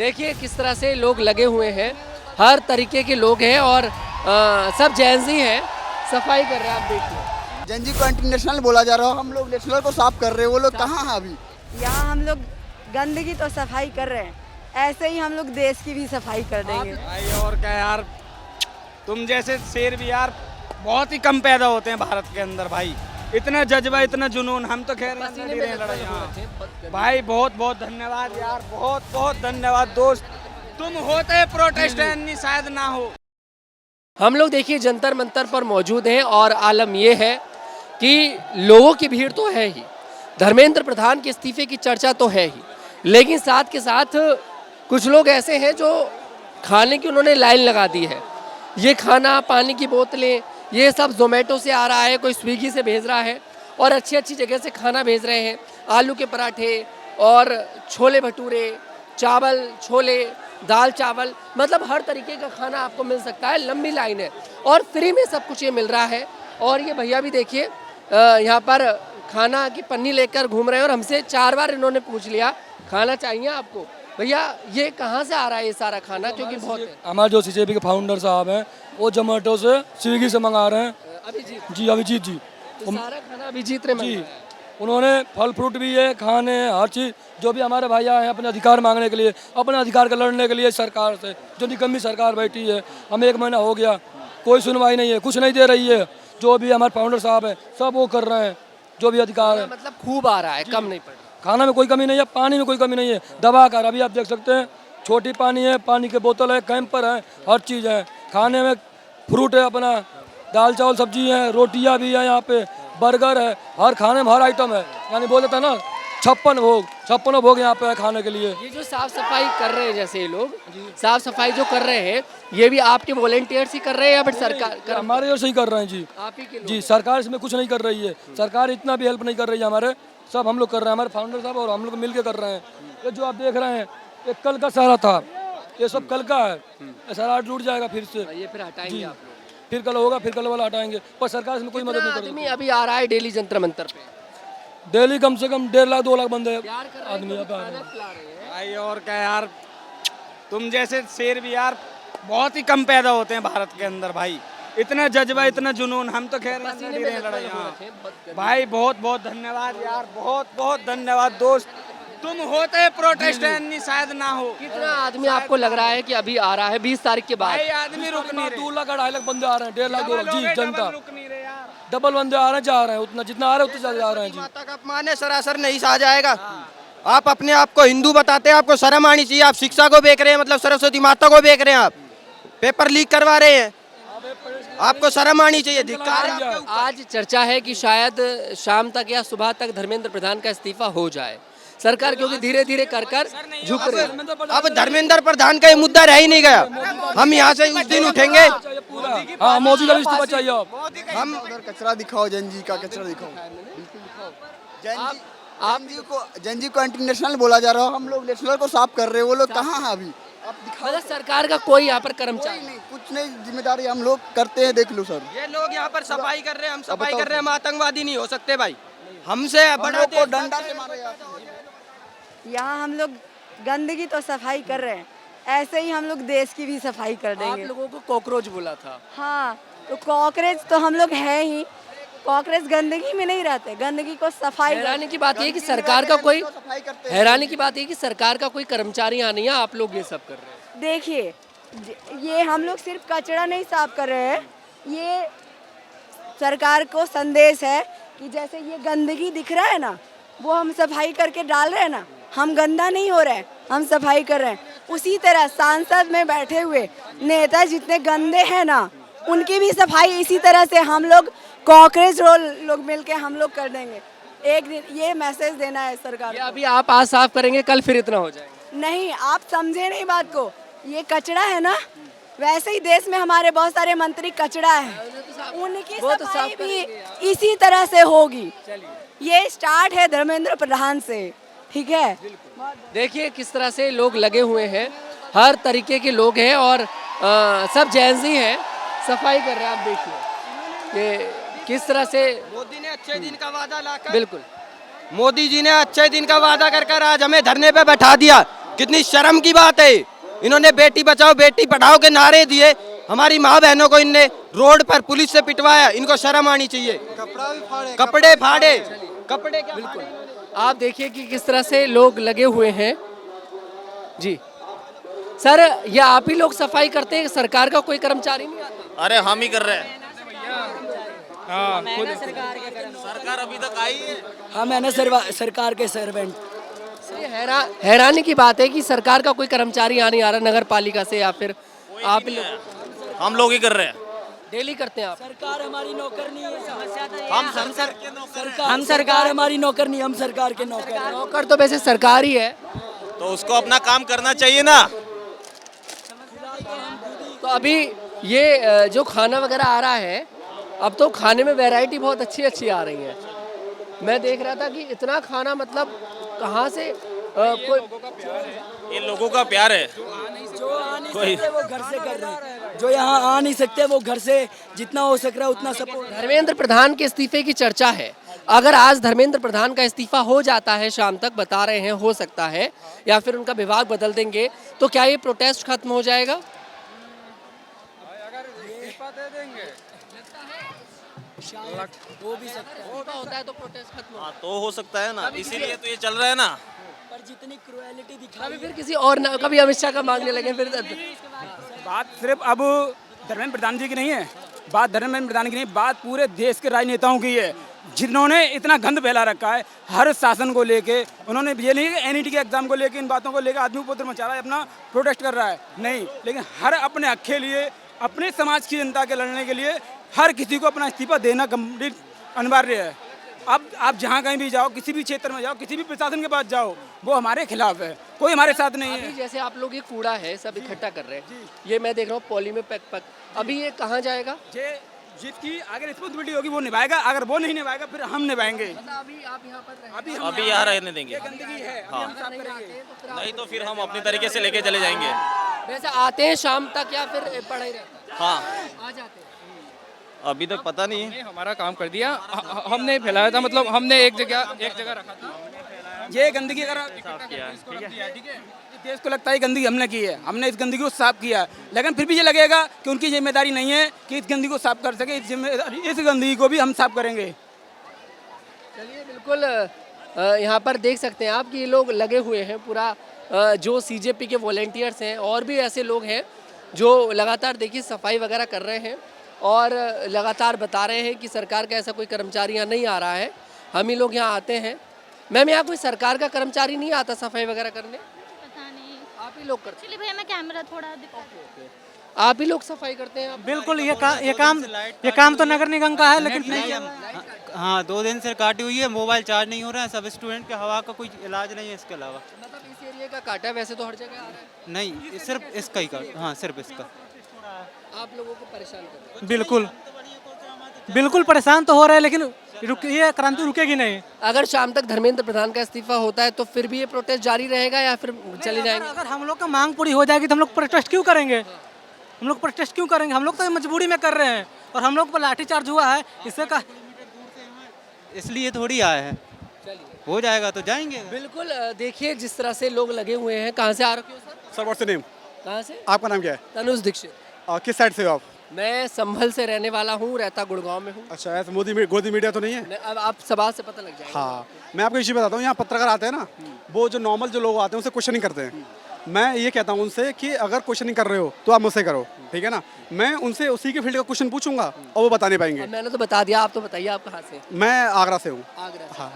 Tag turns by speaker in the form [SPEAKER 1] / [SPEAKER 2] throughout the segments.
[SPEAKER 1] देखिए किस तरह से लोग लगे हुए हैं, हर तरीके के लोग हैं और सब जैनजी हैं, सफाई कर रहे हैं। आप देखिए
[SPEAKER 2] जेनजी को इंटरनेशनल बोला जा रहा है, हम लोग नेशनल को साफ कर रहे हैं, वो लोग कहाँ हैं अभी?
[SPEAKER 3] यहाँ हम लोग गंदगी तो सफाई कर रहे हैं, ऐसे ही हम लोग देश की भी सफाई कर देंगे।
[SPEAKER 4] भाई और क्या यार, तुम जैसे शेर भी यार बहुत ही कम पैदा होते हैं भारत के अंदर भाई। इतना जज्बा, इतना जुनून, हम तो खैर लड़ी रहे लड़ाई। हाँ भाई बहुत बहुत धन्यवाद यार, बहुत बहुत धन्यवाद दोस्त, तुम होते प्रोटेस्टेंट शायद ना हो।
[SPEAKER 1] हम लोग देखिए जंतर मंतर पर मौजूद हैं और आलम ये है कि लोगों की भीड़ तो है ही, धर्मेंद्र प्रधान के इस्तीफे की चर्चा तो है ही, लेकिन साथ के साथ कुछ लोग ऐसे हैं जो खाने की उन्होंने लाइन लगा दी है। ये खाना, पानी की बोतलें, ये सब जोमेटो से आ रहा है, कोई स्विगी से भेज रहा है और अच्छी अच्छी जगह से खाना भेज रहे हैं। आलू के पराठे और छोले भटूरे, चावल छोले, दाल चावल, मतलब हर तरीके का खाना आपको मिल सकता है। लंबी लाइन है और फ्री में सब कुछ ये मिल रहा है। और ये भैया भी देखिए यहाँ पर खाना की पन्नी लेकर घूम रहे हैं और हमसे 4 बार इन्होंने पूछ लिया खाना चाहिए आपको। भैया ये कहाँ से आ रहा है ये सारा खाना, क्योंकि बहुत है।
[SPEAKER 5] हमारे जो सीजेपी के फाउंडर साहब हैं वो जोमेटो से, स्विगी से मंगा रहे हैं।
[SPEAKER 1] अभिजीत
[SPEAKER 5] जी अभिजीत जी,
[SPEAKER 1] तो सारा खाना अभिजीत ने
[SPEAKER 5] जी
[SPEAKER 1] मंगाया है।
[SPEAKER 5] उन्होंने फल फ्रूट भी है, खाने, हर चीज़ जो भी हमारे भाई आए हैं अपने अधिकार मांगने के लिए, अपने अधिकार का लड़ने के लिए सरकार से, जो निकम्मी सरकार बैठी है, हमें 1 महीना हो गया, कोई सुनवाई नहीं है, कुछ नहीं दे रही है। जो भी हमारे फाउंडर साहब हैं सब वो कर रहे हैं, जो भी अधिकार है।
[SPEAKER 1] मतलब खूब आ रहा है, कम नहीं पड़ रहा।
[SPEAKER 5] खाना में कोई कमी नहीं है, पानी में कोई कमी नहीं है, दवा कर अभी आप देख सकते हैं, छोटी पानी है, पानी के बोतल है, कैंपर है, हर चीज़ है। खाने में फ्रूट है, अपना दाल चावल सब्जी है, रोटियां भी है, यहाँ पे बर्गर है, हर खाने में हर आइटम है। यानी बोल देता है ना 56 भोग यहाँ पे है खाने के लिए।
[SPEAKER 1] ये जो साफ सफाई कर रहे हैं, जैसे ये लोग साफ सफाई जो कर रहे हैं, ये भी आपके वॉलेंटियर्स ही कर रहे हैं या फिर सरकार
[SPEAKER 5] हमारे यहाँ से ही कर रहे हैं जी।
[SPEAKER 1] आप ही के लोग?
[SPEAKER 5] जी सरकार इसमें कुछ नहीं कर रही है, सरकार इतना भी हेल्प नहीं कर रही है हमारे, सब हम लोग कर रहे हैं, हमारे फाउंडर साहब और हम लोग मिल के कर रहे हैं। ये जो आप देख रहे हैं ये कल का सारा था, ये सब कल का है, ये सारा लूट जाएगा फिर से।
[SPEAKER 1] ये फिर हटाएंगे आप लोग?
[SPEAKER 5] फिर कल होगा, फिर कल वाला हटाएंगे, पर सरकार इसमें कोई मदद नहीं कर
[SPEAKER 1] आदमी अभी आ रहा है डेली जंतर मंतर पे?
[SPEAKER 5] रही। डेली कम से कम 1.5 लाख 2 लाख बंदे
[SPEAKER 1] प्यार कर रहे हैं,
[SPEAKER 5] आदमी यहाँ पे आ रहे
[SPEAKER 1] खाना
[SPEAKER 5] हैं।
[SPEAKER 1] खिला रहे हैं।
[SPEAKER 4] भाई और क्या यार, तुम जैसे शेर भी यार बहुत ही कम पैदा होते हैं भारत के अंदर भाई। इतना जज्बा, इतना जुनून, हम तो खैर लड़ी रहे लड़ाई। हाँ भाई बहुत बहुत धन्यवाद यार, बहुत बहुत धन्यवाद दोस्त, तुम होते प्रोटेस्टेंट शायद ना हो।
[SPEAKER 1] कितना आदमी आपको लग रहा है कि अभी आ रहा है 20 तारीख के बाद?
[SPEAKER 4] भाई आदमी रुक नहीं रहे,
[SPEAKER 5] 2 लाख 2.5 लाख बंदे आ रहे हैं, 1.5 लाख 2 लाख जी जनता,
[SPEAKER 4] रुक नहीं रहे यार।
[SPEAKER 5] डबल बंदे आ रहे हैं, जा रहे हैं, उतना जितना आ रहे हैं उतना जा रहे हैं जी।
[SPEAKER 6] माता का अपमान है, सरासर नहीं सहा जाएगा। आप अपने आप को हिंदू बताते हैं, आपको शर्म आनी चाहिए। आप शिक्षा को बेच रहे हैं, मतलब सरस्वती माता को बेच रहे हैं, आप पेपर लीक करवा रहे हैं, आपको शर्म आनी चाहिए। धिक्कार है आपके ऊपर।
[SPEAKER 1] आज चर्चा है कि शायद शाम तक या सुबह तक धर्मेंद्र प्रधान का इस्तीफा हो जाए सरकार, क्योंकि धीरे धीरे कर झुक रही है।
[SPEAKER 6] अब धर्मेंद्र प्रधान का ये मुद्दा रह ही नहीं गया, हम यहाँ से उस दिन उठेंगे।
[SPEAKER 5] हाँ मोदी का भी इस्तीफा चाहिए।
[SPEAKER 2] हम उधर कचरा दिखाओ, जेनजी का कचरा दिखाओ। जेनजी को इंटरनेशनल बोला जा रहा है, हम लोग नेशनल को साफ कर रहे हैं, वो लोग कहाँ हैं अभी? आप दिखाओ।
[SPEAKER 1] मतलब सरकार का कोई यहाँ पर कर्मचारी
[SPEAKER 2] नहीं, कुछ नहीं, जिम्मेदारी हम लोग करते हैं, देख लो सर।
[SPEAKER 6] ये लोग यहाँ पर सफाई कर रहे हैं, हम सफाई कर रहे हैं, हम आतंकवादी नहीं हो सकते भाई। हमसे बड़ा
[SPEAKER 2] को डंडा से मारे जाते हैं।
[SPEAKER 3] यहाँ हम लोग गंदगी तो सफाई कर रहे हैं, ऐसे ही हम लोग देश की भी सफाई कर
[SPEAKER 1] आप
[SPEAKER 3] देंगे।
[SPEAKER 1] लोगों को कॉकरोच बोला था।
[SPEAKER 3] हाँ, तो कॉकरोच तो हम लोग हैं ही, कॉकरोच गंदगी में नहीं रहते, गंदगी को सफाई
[SPEAKER 1] हैरानी की बात ये कि सरकार का कोई
[SPEAKER 2] सफाई करते हैं।
[SPEAKER 1] हैरानी की बात ये कि सरकार का कोई कर्मचारी यहाँ नहीं है, आप लोग ये सब कर रहे हैं।
[SPEAKER 3] देखिए ये हम लोग सिर्फ कचरा नहीं साफ कर रहे हैं, ये सरकार को संदेश है कि जैसे ये गंदगी दिख रहा है ना, वो हम सफाई करके डाल रहे हैं ना, हम गंदा नहीं हो रहे हैं, हम सफाई कर रहे हैं। उसी तरह सांसद में बैठे हुए नेता जितने गंदे हैं ना, उनकी भी सफाई इसी तरह से हम लोग कॉकरोच रोल लोग मिलके हम लोग कर देंगे। एक दिन ये मैसेज देना है सरकार
[SPEAKER 1] ये
[SPEAKER 3] को।
[SPEAKER 1] अभी आप आज साफ करेंगे, कल फिर इतना हो जाएगा।
[SPEAKER 3] नहीं, आप समझे नहीं बात को, ये कचरा है ना, वैसे ही देश में हमारे बहुत सारे मंत्री कचरा है, उनकी
[SPEAKER 1] वो तो
[SPEAKER 3] सफाई
[SPEAKER 1] साफ
[SPEAKER 3] भी इसी तरह से होगी। ये स्टार्ट है धर्मेंद्र प्रधान से, ठीक है।
[SPEAKER 1] देखिए किस तरह से लोग लगे हुए हैं, हर तरीके के लोग हैं और सब जैनजी हैं, सफाई कर रहे हैं। आप देखिए ये किस तरह से
[SPEAKER 6] मोदी ने अच्छे दिन का वादा लाकर,
[SPEAKER 1] बिल्कुल
[SPEAKER 6] मोदी जी ने अच्छे दिन का वादा कर आज हमें धरने पे बैठा दिया कितनी शर्म की बात है। इन्होंने बेटी बचाओ बेटी पढ़ाओ के नारे दिए, हमारी माँ बहनों को इनने रोड पर पुलिस से पिटवाया, इनको शर्म आनी चाहिए। कपड़े फाड़े, कपड़े क्या बिल्कुल।
[SPEAKER 1] आप देखिए कि किस तरह से लोग लगे हुए हैं। जी सर, ये आप ही लोग सफाई करते हैं, सरकार का कोई कर्मचारी नहीं आता?
[SPEAKER 7] अरे हम ही कर रहे हैं। सरकार अभी तक आई है।
[SPEAKER 8] हम है ना सरकार के सर्वेंट।
[SPEAKER 1] ये हैरानी की बात है कि सरकार का कोई कर्मचारी यहाँ नहीं आ रहा, नगर पालिका से, या फिर आप ही लोग
[SPEAKER 7] हम लोग ही कर रहे हैं।
[SPEAKER 1] डेली करते हैं आप?
[SPEAKER 8] सरकार हमारी नौकर नहीं है, समस्या तो हम सरकार हमारी नौकर नहीं, हम सरकार के नौकर हैं।
[SPEAKER 1] नौकर तो वैसे सरकार ही है।
[SPEAKER 7] तो उसको अपना काम करना चाहिए ना।
[SPEAKER 1] तो अभी ये जो खाना वगैरह आ रहा है, अब तो खाने में वैरायटी बहुत अच्छी अच्छी आ रही है। मैं देख रहा था कि इतना खाना, मतलब कहाँ से कोई
[SPEAKER 7] ये लोगों का प्यार है।
[SPEAKER 8] जो आ नहीं सकते वो घर से कर रहे हैं, जो यहाँ आ नहीं सकते वो घर से जितना हो सक रहा है उतना सपोर्ट।
[SPEAKER 1] धर्मेंद्र प्रधान के इस्तीफे की चर्चा है। अगर आज धर्मेंद्र प्रधान का इस्तीफा हो जाता है, शाम तक बता रहे हैं, हो सकता है, या फिर उनका विभाग बदल देंगे, तो क्या ये प्रोटेस्ट खत्म हो जाएगा?
[SPEAKER 8] वो भी सकता है,
[SPEAKER 1] होता है तो प्रोटेस्ट खत्म हो।
[SPEAKER 7] हाँ तो हो सकता है ना, इसीलिए तो ये चल रहा है ना।
[SPEAKER 8] पर जितनी क्रुएलिटी दिखाई
[SPEAKER 1] कभी फिर किसी और ना, कभी अमित शाह का मांगने लगे फिर।
[SPEAKER 9] बात सिर्फ अब धर्मेंद्र प्रधान जी की नहीं है, बात धर्मेंद्र प्रधान की नहीं, बात पूरे देश के राजनेताओं की है, जिन्होंने इतना गंद फैला रखा है हर शासन को लेके। उन्होंने ये नहीं कि एनईटी के एग्जाम को लेके, इन बातों को लेकर आदमी उपद्रव मचा रहा है, अपना प्रोटेस्ट कर रहा है, नहीं, लेकिन हर अपने हक के लिए, अपने समाज की जनता के लड़ने के लिए हर किसी को अपना इस्तीफा देना कंप्लीट अनिवार्य है। अब आप जहाँ कहीं भी जाओ, किसी भी क्षेत्र में जाओ, किसी भी प्रशासन के पास जाओ, वो हमारे खिलाफ है, कोई हमारे साथ नहीं है।
[SPEAKER 1] अभी जैसे आप लोग ये कूड़ा है सब इकट्ठा कर रहे हैं, ये मैं देख रहा हूँ पॉली में पैक पैक, अभी ये कहाँ जाएगा?
[SPEAKER 9] जिसकी अगर रिस्पॉन्सिबिलिटी होगी वो निभाएगा, अगर वो नहीं निभाएगा फिर हम निभाएंगे।
[SPEAKER 1] अभी आप यहाँ पर
[SPEAKER 7] अभी यहाँ रहने देंगे।
[SPEAKER 9] गंदगी है,
[SPEAKER 7] हाँ।
[SPEAKER 9] हम साफ करेंगे।
[SPEAKER 7] नहीं तो फिर हम अपनी तरीके से लेके चले जाएंगे।
[SPEAKER 1] वैसे आते हैं शाम तक या फिर पढ़ाई रहती?
[SPEAKER 7] हाँ
[SPEAKER 1] आ जाते हैं।
[SPEAKER 7] अभी तक पता नहीं है।
[SPEAKER 10] हमने हमारा काम कर दिया, हमने फैलाया था, मतलब हमने एक जगह रखा था।
[SPEAKER 9] ये गंदगी अगर ठीक है, देश को लगता है गंदगी हमने की है, हमने इस गंदगी को साफ किया, लेकिन फिर भी ये लगेगा कि उनकी जिम्मेदारी नहीं है कि इस गंदगी को साफ कर सके, इस गंदगी को भी हम साफ करेंगे।
[SPEAKER 1] चलिए, बिल्कुल यहाँ पर देख सकते हैं आप कि ये लोग लगे हुए हैं पूरा, जो सीजेपी के वॉलेंटियर्स हैं और भी ऐसे लोग हैं जो लगातार देखिए सफाई वगैरह कर रहे हैं और लगातार बता रहे हैं कि सरकार का ऐसा कोई कर्मचारी यहाँ नहीं आ रहा है, हम ही लोग यहाँ आते हैं। मैम, यहाँ कोई सरकार का कर्मचारी नहीं आता सफाई वगैरह करने?
[SPEAKER 11] पता नहीं,
[SPEAKER 1] आप ही लोग करते
[SPEAKER 11] चलिए भैया मैं कैमरा थोड़ा दिखा।
[SPEAKER 1] आप ही लोग सफाई करते हैं?
[SPEAKER 12] बिल्कुल, ये काम तो नगर निगम का है, लेकिन नहीं। हाँ, 2 दिन से काटी हुई है, मोबाइल चार्ज नहीं हो रहा है, सब स्टूडेंट के हवा का कोई इलाज नहीं है इसके अलावा।
[SPEAKER 1] मतलब इस एरिया का काटा है, वैसे तो हर जगह आ रहा है।
[SPEAKER 12] नहीं, सिर्फ इसका ही काट, हाँ सिर्फ इसका।
[SPEAKER 1] आप लोगों को परेशान कर रहे हैं?
[SPEAKER 12] बिल्कुल परेशान तो हो रहा है, लेकिन ये क्रांति रुकेगी नहीं।
[SPEAKER 1] अगर शाम तक धर्मेंद्र प्रधान का इस्तीफा होता है तो फिर भी ये प्रोटेस्ट जारी रहेगा या फिर चले जाएंगे?
[SPEAKER 12] अगर हम लोग का मांग पूरी हो जाएगी तो हम लोग प्रोटेस्ट क्यों करेंगे? हम लोग प्रोटेस्ट क्यों करेंगे? हम लोग तो मजबूरी में कर रहे हैं, और हम लोग पर लाठीचार्ज हुआ है, इससे का इसलिए थोड़ी आए हैं। हो जाएगा तो जाएंगे।
[SPEAKER 1] बिल्कुल, देखिए जिस तरह से लोग लगे हुए हैं। कहाँ से आ रहे हो sir?
[SPEAKER 13] Sir, what's your name?
[SPEAKER 1] कहाँ से?
[SPEAKER 13] आपका नाम क्या है?
[SPEAKER 1] तनुज दीक्षित।
[SPEAKER 13] किस साइड से हो आप?
[SPEAKER 1] मैं संभल से रहने वाला हूँ, रहता गुड़गांव में हूँ।
[SPEAKER 13] अच्छा, ऐसे गोदी मीडिया तो नहीं है?
[SPEAKER 1] अब आप सवाल से पता लग जाएगा।
[SPEAKER 13] हाँ, मैं आपको इश्यू बताता हूँ। यहाँ पत्रकार आते हैं ना, वो जो नॉर्मल जो लोग आते हैं उनसे क्वेश्चनिंग करते हैं। मैं ये कहता हूँ उनसे कि अगर क्वेश्चनिंग कर रहे हो तो आप मुझसे करो, ठीक है ना? मैं उनसे उसी के फील्ड का क्वेश्चन पूछूंगा और वो बता नहीं पाएंगे।
[SPEAKER 1] मैंने तो बता दिया, आप तो बताइए आप कहाँ से?
[SPEAKER 13] मैं आगरा से हूँ।
[SPEAKER 1] आगरा से?
[SPEAKER 13] हाँ।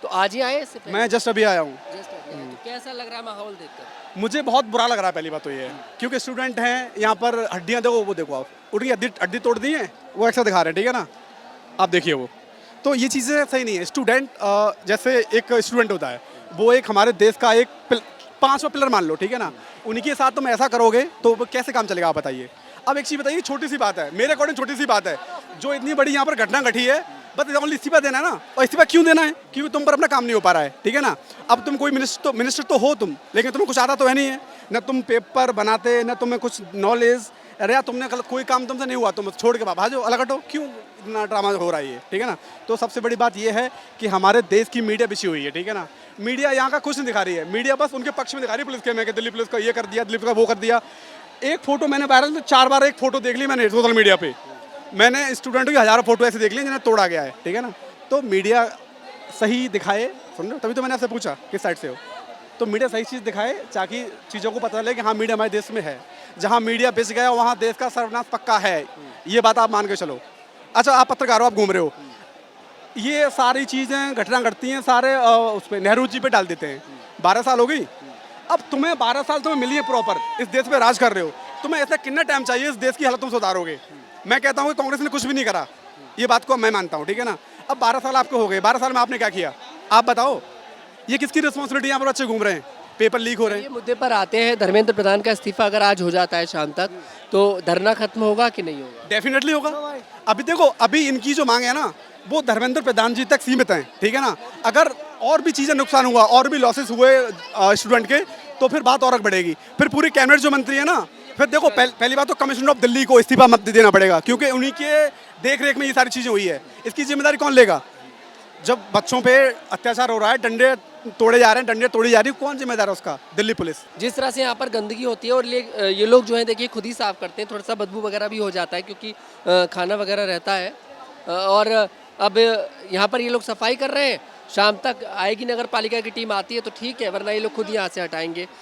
[SPEAKER 1] तो आज ही आए इससे पहले?
[SPEAKER 13] मैं जस्ट अभी आया हूँ।
[SPEAKER 1] तो कैसा लग रहा है माहौल देखकर?
[SPEAKER 13] मुझे बहुत बुरा लग रहा है। पहली बात तो ये है क्योंकि स्टूडेंट हैं यहाँ पर, हड्डियाँ देखो, वो देखो आप, उनकी हड्डी तोड़ दी है, वो एक्स्ट्रा दिखा रहे हैं, ठीक है ना? आप देखिए वो, तो ये चीज़ें सही नहीं है। स्टूडेंट जैसे एक स्टूडेंट होता है, वो एक हमारे देश का एक 5वां पिलर मान लो, ठीक है ना? उनके साथ तुम ऐसा करोगे तो कैसे काम चलेगा, आप बताइए। अब एक चीज़ बताइए, छोटी सी बात है, मेरे अकॉर्डिंग छोटी सी बात है, जो इतनी बड़ी यहाँ पर घटना घटी है, बस ओनली इस्तीफा देना है ना। और इस्तीफा क्यों देना है? क्योंकि तुम पर अपना काम नहीं हो पा रहा है, ठीक है ना? अब तुम कोई मिनिस्टर तो हो तुम, लेकिन तुम्हें कुछ आता तो है नहीं है, न तुम पेपर बनाते, न तुम्हें कुछ नॉलेज। अरे यार, तुमने कोई काम तुमसे नहीं हुआ, तुम छोड़ के भाजो, अलग हटो। क्यों इतना ड्रामा हो रहा है ये, ठीक है ना। तो सबसे बड़ी बात ये है कि हमारे देश की मीडिया बिछी हुई है, ठीक है ना। मीडिया यहाँ का कुछ नहीं दिखा रही है, मीडिया बस उनके पक्ष में दिखा रही है पुलिस के में कि दिल्ली पुलिस का ये कर दिया, दिल्ली का वो कर दिया। एक फोटो मैंने वायरल 4 बार एक फोटो देख ली मैंने सोशल मीडिया पे, मैंने स्टूडेंटों की हज़ारों फोटो ऐसे देख ली जिन्हें तोड़ा गया है, ठीक है ना। तो मीडिया सही दिखाए, सुन रहे हो, तभी तो मैंने आपसे पूछा किस साइड से हो। तो मीडिया सही चीज़ दिखाए ताकि चीज़ों को पता चले कि हाँ मीडिया हमारे देश में है। जहाँ मीडिया बिछ गया वहाँ देश का सर्वनाश पक्का है, ये बात आप मान के चलो। अच्छा, आप पत्रकार हो, आप घूम रहे हो, ये सारी चीज़ें घटना घटती हैं सारे उस पर नेहरू जी पे डाल देते हैं। 12 साल हो गई, अब तुम्हें 12 साल तुम्हें मिली है प्रॉपर, इस देश पे राज कर रहे हो, तुम्हें ऐसा कितना टाइम चाहिए इस देश की हालत तुम सुधारोगे। मैं कहता हूँ कि कांग्रेस ने कुछ भी नहीं करा, ये बात को मैं मानता हूँ, ठीक है ना। अब 12 साल आपको हो गए, 12 साल में आपने क्या किया, आप बताओ। ये किसकी रिस्पॉन्सिबिलिटी, यहाँ पर बच्चे घूम रहे हैं, पेपर लीक हो रहे हैं।
[SPEAKER 1] ये मुद्दे पर आते हैं, धर्मेंद्र प्रधान का इस्तीफा अगर आज हो जाता है शाम तक, तो धरना खत्म होगा कि नहीं होगा?
[SPEAKER 13] डेफिनेटली होगा। अभी देखो, अभी इनकी जो मांग है ना वो धर्मेंद्र प्रधान जी तक सीमित हैं, ठीक है ना। अगर और भी चीज़ें नुकसान हुआ और भी लॉसेस हुए स्टूडेंट के, तो फिर बात और बढ़ेगी। फिर पूरी कैबिनेट जो मंत्री है ना, फिर देखो पहली बात तो कमिश्नर ऑफ दिल्ली को इस्तीफा मत देना पड़ेगा, क्योंकि उन्हीं के देख रेख में ये सारी चीज़ें हुई है। इसकी जिम्मेदारी कौन लेगा? जब बच्चों पे अत्याचार हो रहा है, डंडे तोड़े जा रहे हैं, डंडे तोड़ी जा रही है, कौन जिम्मेदार है उसका? दिल्ली पुलिस।
[SPEAKER 1] जिस तरह से यहाँ पर गंदगी होती है और ये लोग जो है देखिए खुद ही साफ करते हैं, थोड़ा सा बदबू वगैरह भी हो जाता है क्योंकि खाना वगैरह रहता है। और अब यहाँ पर ये लोग सफाई कर रहे हैं, शाम तक आएगी नगर पालिका की टीम आती है तो ठीक है, वरना ये लोग खुद यहाँ से हटाएंगे।